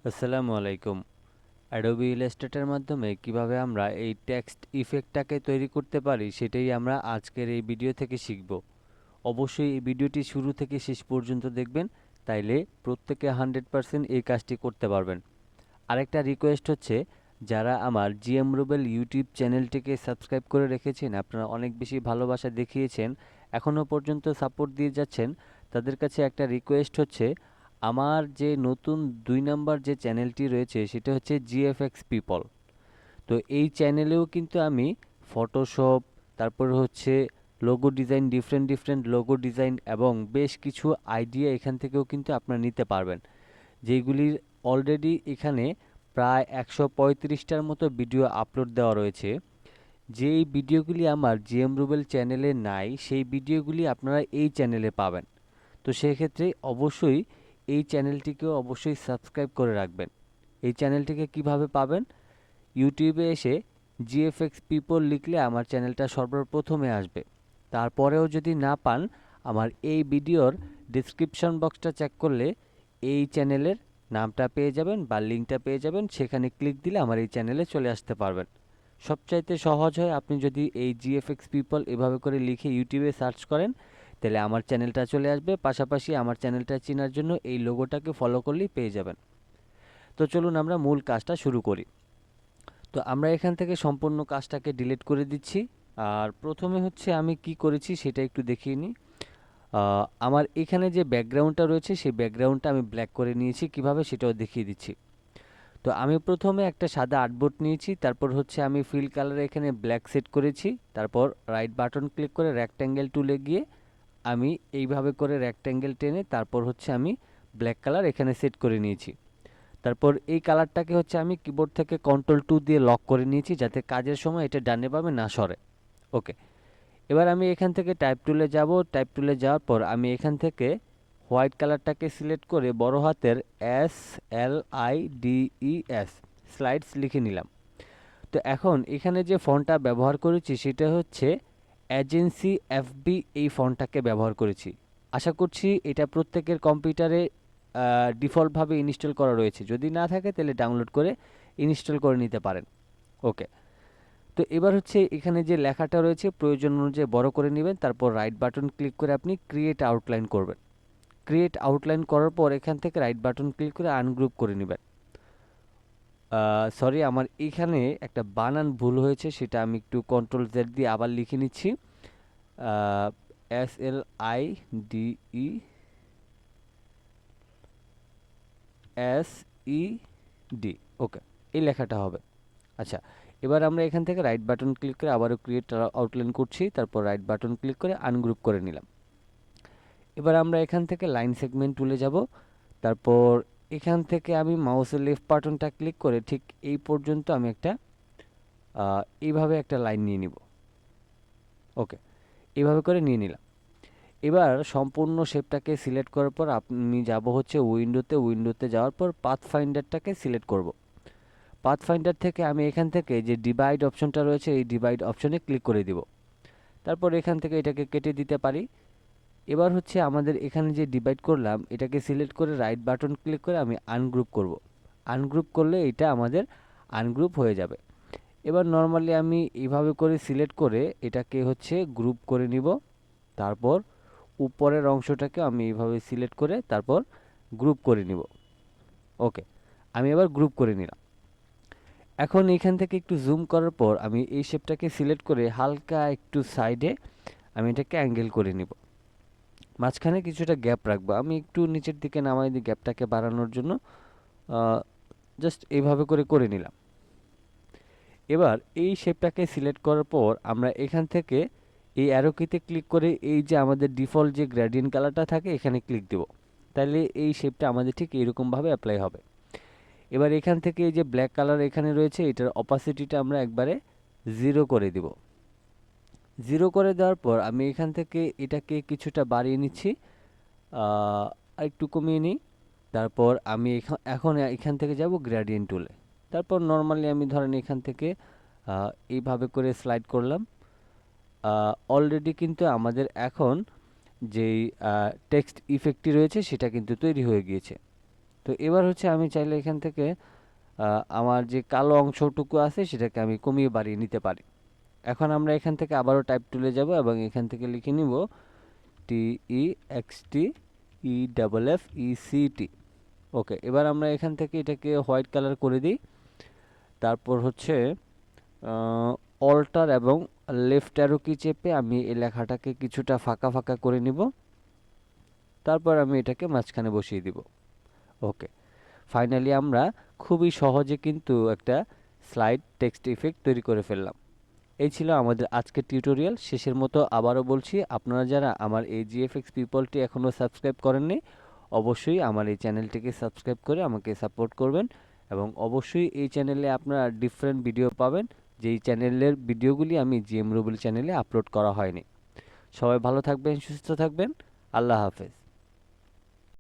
আসসালামু আলাইকুম। Adobe Illustrator মাধ্যমে কিভাবে আমরা এই টেক্সট ইফেক্টটাকে তৈরি করতে পারি সেটাই আমরা আজকের এই ভিডিও থেকে শিখব। অবশ্যই এই ভিডিওটি শুরু থেকে শেষ পর্যন্ত দেখবেন, তাইলে প্রত্যেকে 100% এই কাজটি করতে পারবেন। আরেকটা রিকোয়েস্ট হচ্ছে, যারা আমার জিএম রুবেল ইউটিউব চ্যানেলটিকে সাবস্ক্রাইব করে রেখেছেন, আপনারা অনেক বেশি ভালোবাসা দেখিয়েছেন, এখনও পর্যন্ত সাপোর্ট দিয়ে যাচ্ছেন, তাদের কাছে একটা রিকোয়েস্ট হচ্ছে, আমার যে নতুন 2 নাম্বার যে চ্যানেলটি রয়েছে সেটা হচ্ছে জিএফএক্স পিপল। তো এই চ্যানেলেও কিন্তু আমি ফটোশপ, তারপর হচ্ছে logo design, different different logo design এবং বেশ কিছু আইডিয়া এখান থেকেও কিন্তু আপনারা নিতে পারবেন, যেগুলির অলরেডি এখানে প্রায় 135টার মতো ভিডিও আপলোড দেওয়া রয়েছে। যেই ভিডিওগুলি আমার জিএম রুবেল চ্যানেলে নাই, সেই ভিডিওগুলি আপনারা এই চ্যানেলে পাবেন। তো সেক্ষেত্রে অবশ্যই এই চ্যানেলটিকেও অবশ্যই সাবস্ক্রাইব করে রাখবেন। এই চ্যানেলটিকে কিভাবে পাবেন? ইউটিউবে এসে জিএফএক্স পিপল লিখলে আমার চ্যানেলটা সর্বপ্রথমে আসবে। তারপরেও যদি না পান, আমার এই ভিডিওর ডিসক্রিপশন বক্সটা চেক করলে এই চ্যানেলের নামটা পেয়ে যাবেন বা লিঙ্কটা পেয়ে যাবেন, সেখানে ক্লিক দিলে আমার এই চ্যানেলে চলে আসতে পারবেন। সবচাইতে সহজ হয় আপনি যদি এই জিএফএক্স পিপল এভাবে করে লিখে ইউটিউবে সার্চ করেন, তাহলে আমার চ্যানেলটা চলে আসবে। পাশাপাশি আমার চ্যানেলটা চেনার জন্য এই লোগোটাকে ফলো করলেই পেয়ে যাবেন। তো চলুন আমরা মূল কাজটা শুরু করি। তো আমরা এখান থেকে সম্পূর্ণ কাজটাকে ডিলিট করে দিচ্ছি। আর প্রথমে হচ্ছে আমি কি করেছি সেটা একটু দেখিয়ে নিই। আমার এখানে যে ব্যাকগ্রাউন্ডটা রয়েছে সেই ব্যাকগ্রাউন্ডটা আমি ব্ল্যাক করে নিয়েছি, কিভাবে সেটাও দেখিয়ে দিচ্ছি। তো আমি প্রথমে একটা সাদা আর্টবোর্ড নিয়েছি, তারপর হচ্ছে আমি ফিল কালার এখানে ব্ল্যাক সেট করেছি, তারপর রাইট বাটন ক্লিক করে রেক্ট্যাঙ্গেল টুলে গিয়ে আমি এইভাবে করে রেক্ট্যাঙ্গেল টেনে তারপর হচ্ছে আমি ব্ল্যাক কালার এখানে সেট করে নিয়েছি। তারপর এই কালারটাকে হচ্ছে আমি কিবোর্ড থেকে কন্ট্রোল 2 দিয়ে লক করে নিয়েছি, যাতে কাজের সময় এটা ডানে বামে না সরে। ওকে, এবার আমি এখান থেকে টাইপ টুলে যাব। টাইপ টুলে যাওয়ার পর আমি এখান থেকে হোয়াইট কালারটাকে সিলেক্ট করে বড় হাতের SLIDES স্লাইডস লিখে নিলাম। তো এখন এখানে যে ফন্টটা ব্যবহার করেছি সেটা হচ্ছে এজেন্সি এফবি, এই ফন্টটাকে ব্যবহার করেছি। আশা করছি এটা প্রত্যেকের কম্পিউটারে ডিফল্টভাবে ইনস্টল করা রয়েছে, যদি না থাকে তাহলে ডাউনলোড করে ইনস্টল করে নিতে পারেন। ওকে, তো এবার হচ্ছে এখানে যে লেখাটা রয়েছে প্রয়োজন অনুযায়ী বড় করে নেবেন, তারপর রাইট বাটন ক্লিক করে আপনি ক্রিয়েট আউটলাইন করবেন। ক্রিয়েট আউটলাইন করার পর এখান থেকে রাইট বাটন ক্লিক করে আনগ্রুপ করে নেবেন। সরি, আমার এখানে একটা বানান ভুল হয়েছে, সেটা আমি একটু কন্ট্রোল Z দিয়ে আবার লিখে নিচ্ছি। SLIDESED, ওকে, এই লেখাটা হবে। আচ্ছা, এবার আমরা এখান থেকে রাইট বাটন ক্লিক করে আবারও ক্রিয়েট আউটলাইন করছি, তারপর রাইট বাটন ক্লিক করে আনগ্রুপ করে নিলাম। এবার আমরা এখান থেকে লাইন সেগমেন্ট টুলে যাব, তারপর এখান থেকে আমি মাউসের লেফট বাটনটা ক্লিক করে ঠিক এই পর্যন্ত আমি একটা এইভাবে একটা লাইন নিয়ে নিব। ওকে, এইভাবে করে নিয়ে নিলাম। এবার সম্পূর্ণ শেপটাকে সিলেক্ট করার পর আমি যাব হচ্ছে উইন্ডোতে যাওয়ার পর পাথ ফাইন্ডারটাকে সিলেক্ট করব। পাথ ফাইন্ডার থেকে আমি এখান থেকে যে ডিভাইড অপশনটা রয়েছে এই ডিভাইড অপশনে ক্লিক করে দিব। তারপর এখান থেকে এটাকে কেটে দিতে পারি। এবার হচ্ছে আমাদের এখানে যে ডিভাইড করলাম এটাকে সিলেক্ট করে রাইট বাটন ক্লিক করে আমি আনগ্রুপ করব। আনগ্রুপ করলে এটা আমাদের আনগ্রুপ হয়ে যাবে। এবার নর্মালি আমি এইভাবে করে সিলেক্ট করে এটাকে হচ্ছে গ্রুপ করে নিব। তারপর উপরের অংশটাকে আমি এইভাবে সিলেক্ট করে তারপর গ্রুপ করে নিব। ওকে, আমি এবার গ্রুপ করে নিলাম। এখন এখান থেকে একটু জুম করার পর আমি এই শেপটাকে সিলেক্ট করে হালকা একটু সাইডে আমি এটাকে অ্যাঙ্গেল করে নিব। মাঝখানে কিছুটা গ্যাপ রাখবো, আমি একটু নিচের দিকে নামাই দিই গ্যাপটাকে বাড়ানোর জন্য। জাস্ট এইভাবে করে করে নিলাম। এবার এই শেপটাকে সিলেক্ট করার পর আমরা এখান থেকে এই অ্যারো কিতে ক্লিক করে এই যে আমাদের ডিফল্ট যে গ্রেডিয়েন্ট কালারটা থাকে এখানে ক্লিক দেব, তাহলে এই শেপটা আমাদের ঠিক এইরকমভাবে অ্যাপ্লাই হবে। এবার এখান থেকে এই যে ব্ল্যাক কালার এখানে রয়েছে এটার অপাসিটিটা আমরা একবারে 0 করে দিব। 0 করে দেওয়ার পর আমি এখান থেকে এটাকে কিছুটা বাড়িয়ে নিচ্ছি, আর একটু কমিয়ে নিই। তারপর আমি এখন এখান থেকে যাব গ্রেডিয়েন্ট টুলে। তারপর নর্মালি আমি ধরেন এখান থেকে এইভাবে করে স্লাইড করলাম। অলরেডি কিন্তু আমাদের এখন যেই টেক্সট ইফেক্টটি রয়েছে সেটা কিন্তু তৈরি হয়ে গিয়েছে। তো তো এবার হচ্ছে আমি চাইলে এখান থেকে আমার যে কালো অংশটুকু আছে সেটাকে আমি কমিয়ে বাড়িয়ে নিতে পারি। এখন আমরা এখান থেকে আবারও টাইপ টুলে যাব এবং এখান থেকে লিখে নিব TEXTEFFECT। ওকে, এবার আমরা এখান থেকে এটাকে হোয়াইট কালার করে দিই। তারপর হচ্ছে অল্টার এবং লেফট অ্যারো কি চেপে আমি এই লেখাটাকে কিছুটা ফাঁকা ফাঁকা করে নিব। তারপর আমি এটাকে মাঝখানে বসিয়ে দিব। ওকে, ফাইনালি আমরা খুবই সহজে কিন্তু একটা স্লাইড টেক্সট ইফেক্ট তৈরি করে ফেললাম। এই ছিল আমাদের আজকের টিউটোরিয়াল। শেষের মতো আবারও বলছি, আপনারা যারা আমার এই জিএফএক্স পিপলটি এখনও সাবস্ক্রাইব করেননি, অবশ্যই আমার এই চ্যানেলটিকে সাবস্ক্রাইব করে আমাকে সাপোর্ট করবেন এবং অবশ্যই এই চ্যানেলে আপনারা ডিফারেন্ট ভিডিও পাবেন, যেই চ্যানেলের ভিডিওগুলি আমি জিএম রুবেল চ্যানেলে আপলোড করা হয়নি। সবাই ভালো থাকবেন, সুস্থ থাকবেন। আল্লাহ হাফেজ।